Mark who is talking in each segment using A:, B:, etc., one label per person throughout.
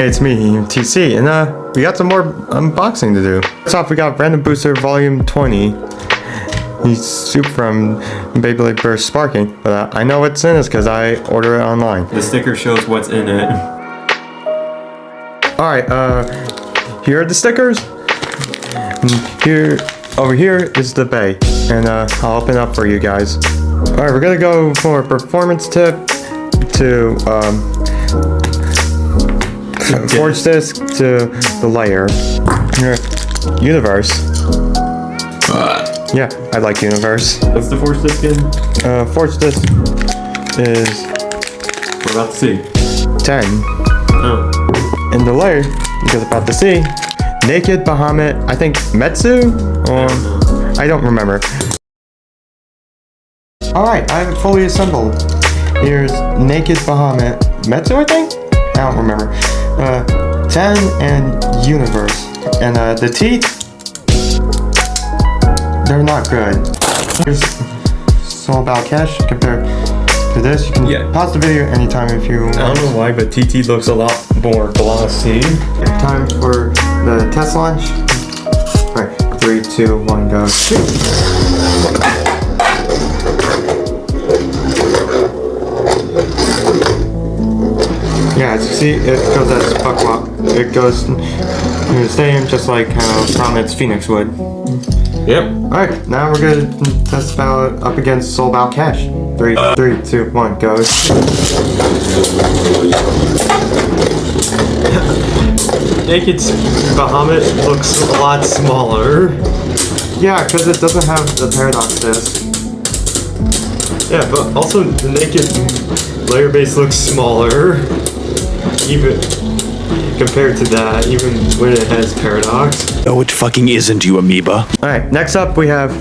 A: Hey, it's me, TC, and we got some more unboxing to do. First off, we got Random Booster Volume 20. He's soup from Beyblade Burst Sparking, but I know what's in this because I order it online.
B: The sticker shows what's in it.
A: Alright, here are the stickers. Over here is the bay, and I'll open up for you guys. Alright, we're gonna go for a performance tip to forge disc to the layer. Universe. Yeah, I like Universe.
B: What's the force disc in?
A: Forge disc is...
B: We're about to see.
A: 10.
B: Oh.
A: In the layer, you guys are about to see, Naked Bahamut, I think Metsu? Or I don't remember. Alright, I have it fully assembled. Here's Naked Bahamut. Metsu, I think? I don't remember. 10 and Universe. And the teeth, they're not good. Here's Soul About Cash compared to this. You can pause the video anytime if you want.
B: I don't know why, but TT looks a lot more glossy.
A: Time for the test launch. Alright, 3, 2, 1, go. Yeah, as you see, it goes as fuck. It goes the same, just like how Prominence Phoenix would.
B: Yep.
A: Alright, now we're gonna test Ballot up against Soul About Cash. 3, 2, 1, go.
B: Naked Bahamut looks a lot smaller.
A: Yeah, because it doesn't have the paradox disc.
B: Yeah, but also the naked layer base looks smaller. Even compared to that, even when it has paradox.
C: No, it fucking isn't, you amoeba.
A: Alright, next up we have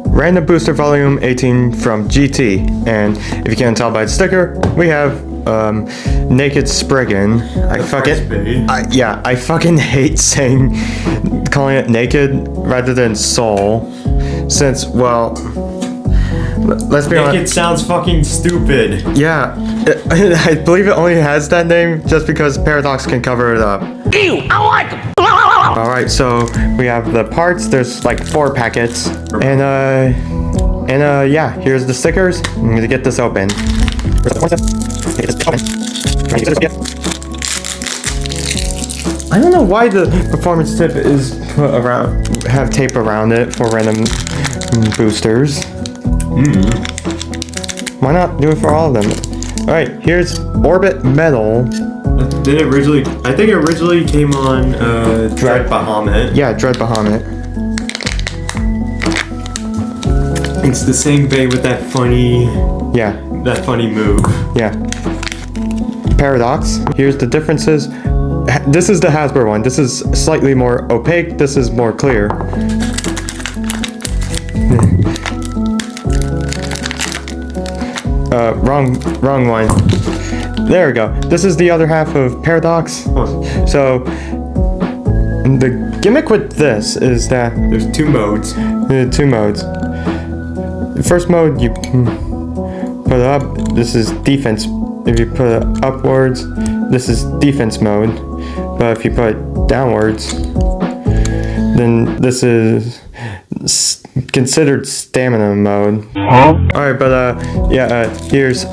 A: Random Booster Volume 18 from GT. And if you can't tell by the sticker, we have Naked Spriggan. I fucking hate calling it Naked rather than Soul. Since, well, let's be honest.
B: Naked sounds fucking stupid.
A: Yeah, I believe it only has that name just because Paradox can cover it up.
C: Ew, I like them.
A: Alright, so we have the parts. There's like 4 packets. And yeah, here's the stickers. I'm gonna get this open. I don't know why the performance tip is put around, have tape around it for random boosters. Why not do it for all of them? Alright, here's Orbit Metal.
B: Did it originally? I think it originally came on Dread Bahamut.
A: Yeah, Dread Bahamut.
B: It's the same bay with that funny.
A: Yeah.
B: That funny move.
A: Yeah. Paradox. Here's the differences. This is the Hasbro one. This is slightly more opaque. This is more clear. Wrong one. There we go. This is the other half of Paradox. So the gimmick with this is that
B: there's 2 modes.
A: 2 modes. The first mode, you put it up. This is defense. If you put it upwards, this is defense mode. But if you put it downwards, then this is considered stamina mode. Alright, but yeah, here's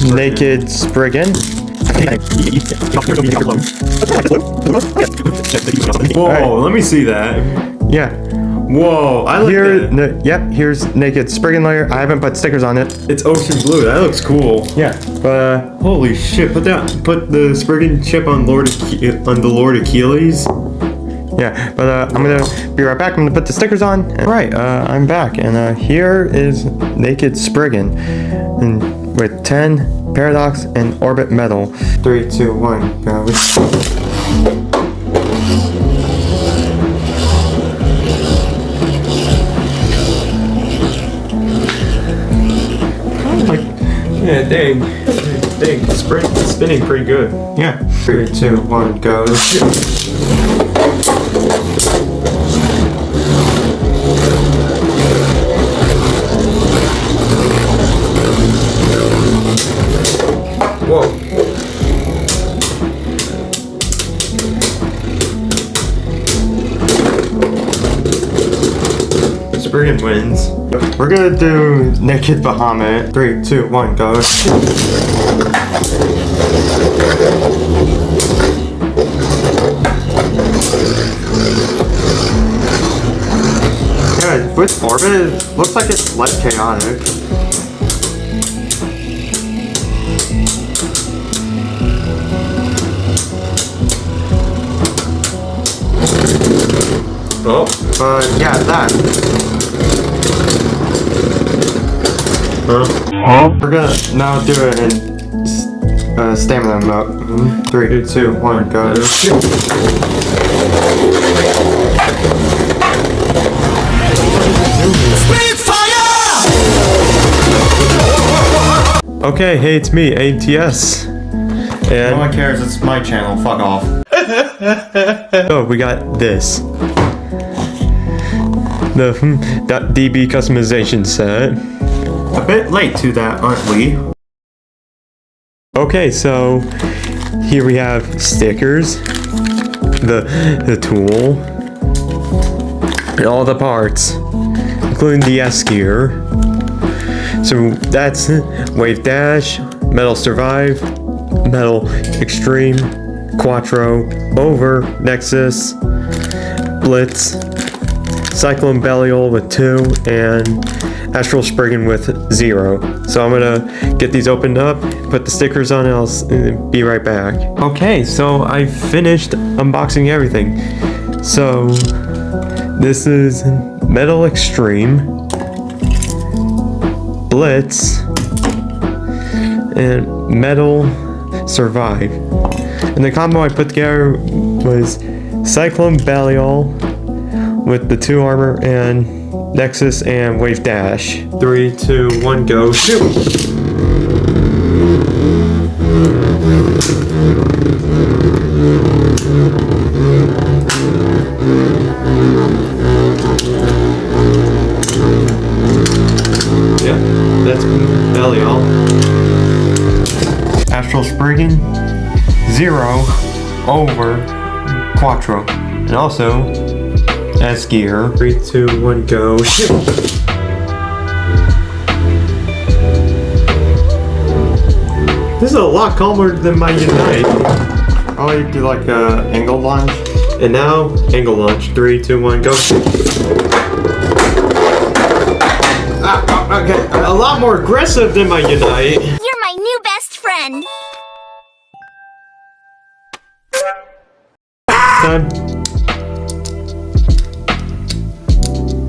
A: Naked Spriggan.
B: Whoa, let me see that.
A: Yeah.
B: Whoa, I like that.
A: Yep, here's Naked Spriggan layer. I haven't put stickers on it.
B: It's ocean blue. That looks cool.
A: Yeah, but
B: holy shit! Put the Spriggan chip on the Lord Achilles.
A: Yeah, but I'm gonna be right back. I'm gonna put the stickers on. Right, I'm back, and here is Naked Spriggan, and with 10 Paradox and Orbit Metal. 3, 2, 1, go.
B: Yeah, dang, it's spinning pretty good.
A: Yeah. 3, 2, 1, go.
B: Whoa. Spriggan wins. We're gonna do Naked Bahamut. 3, 2, 1, go. Yeah, with Orbit, it looks like it's less chaotic. Oh, yeah, that. Huh? We're gonna now do it in stamina mode. 3, 2, 1, go. Okay, hey, it's me, ATS. And
A: No one cares, it's my channel, fuck off.
B: oh, we got this. The .db customization set.
A: A bit late to that, aren't we?
B: Okay, so here we have stickers, the tool, and all the parts, including the S gear. So that's Wave Dash, Metal Survive, Metal Extreme, Quattro, Over, Nexus, Blitz, Cyclone Belial with 2, and Astral Spriggan with 0. So I'm gonna get these opened up, put the stickers on, and I'll be right back. Okay, so I finished unboxing everything. So this is Metal Extreme, Blitz, and Metal Survive. And the combo I put together was Cyclone Belial with the 2 armor and Nexus and Wave Dash. 3, 2, 1, go, shoot! Yeah, that's Belial. Astral Spriggan, 0, Over, Quattro. And also, S gear. 3, 2, 1, go, shoot! This is a lot calmer than my Unite.
A: Oh, you do like a angle launch?
B: And now, angle launch. 3, 2, 1, go, shoot! Okay, a lot more aggressive than my Unite.
D: You're my new best friend.
B: Time.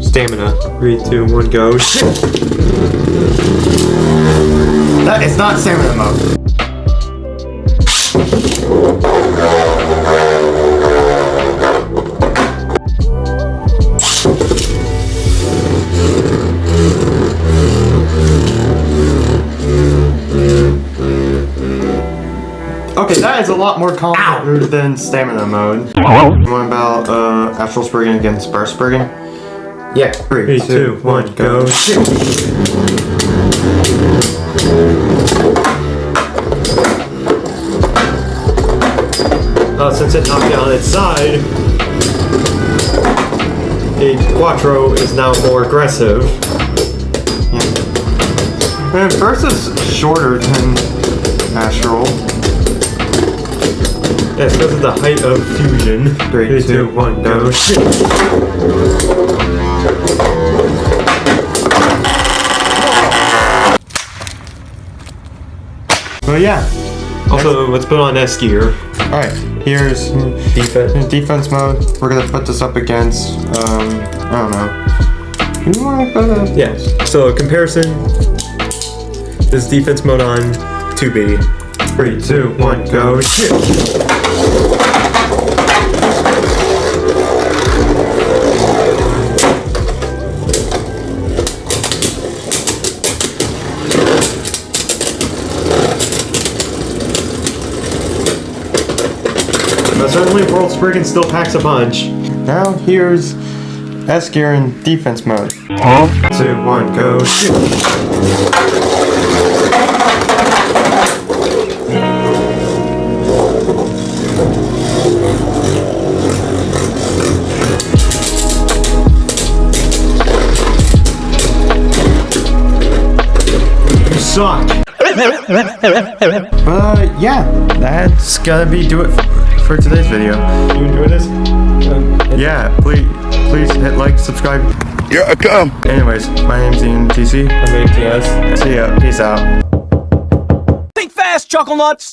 B: Stamina. 3, 2, 1, go, shoot!
A: That is not stamina mode. Okay, that is a lot more calmer than stamina mode. What about Astral Spriggan against Burst Spriggan?
B: Yeah. 3, 2, 1, go, shoot! Since it knocked down its side, the Quattro is now more aggressive.
A: Man, Burst is shorter than Astral.
B: Yeah, it's because of the height of fusion. 3, 2, 1, go, shoot!
A: But yeah.
B: Also, let's put on S gear.
A: Alright, here's defense mode. We're gonna put this up against, I don't know. You wanna put a...
B: Yeah, so comparison. This is defense mode on 2B. 3, 2, 1, go, shoot! Certainly, World Spriggan still packs a punch.
A: Now here's S gear in defense mode.
B: 2, 1, go, shoot!
C: suck.
A: Yeah, that's gonna do it for today's video. You enjoyed this? Yeah, please hit like, subscribe.
E: Here I come.
A: Anyways, my name's Ian TC.
B: I'm ATS.
A: See ya. Peace out.
C: Think fast, chuckle nuts.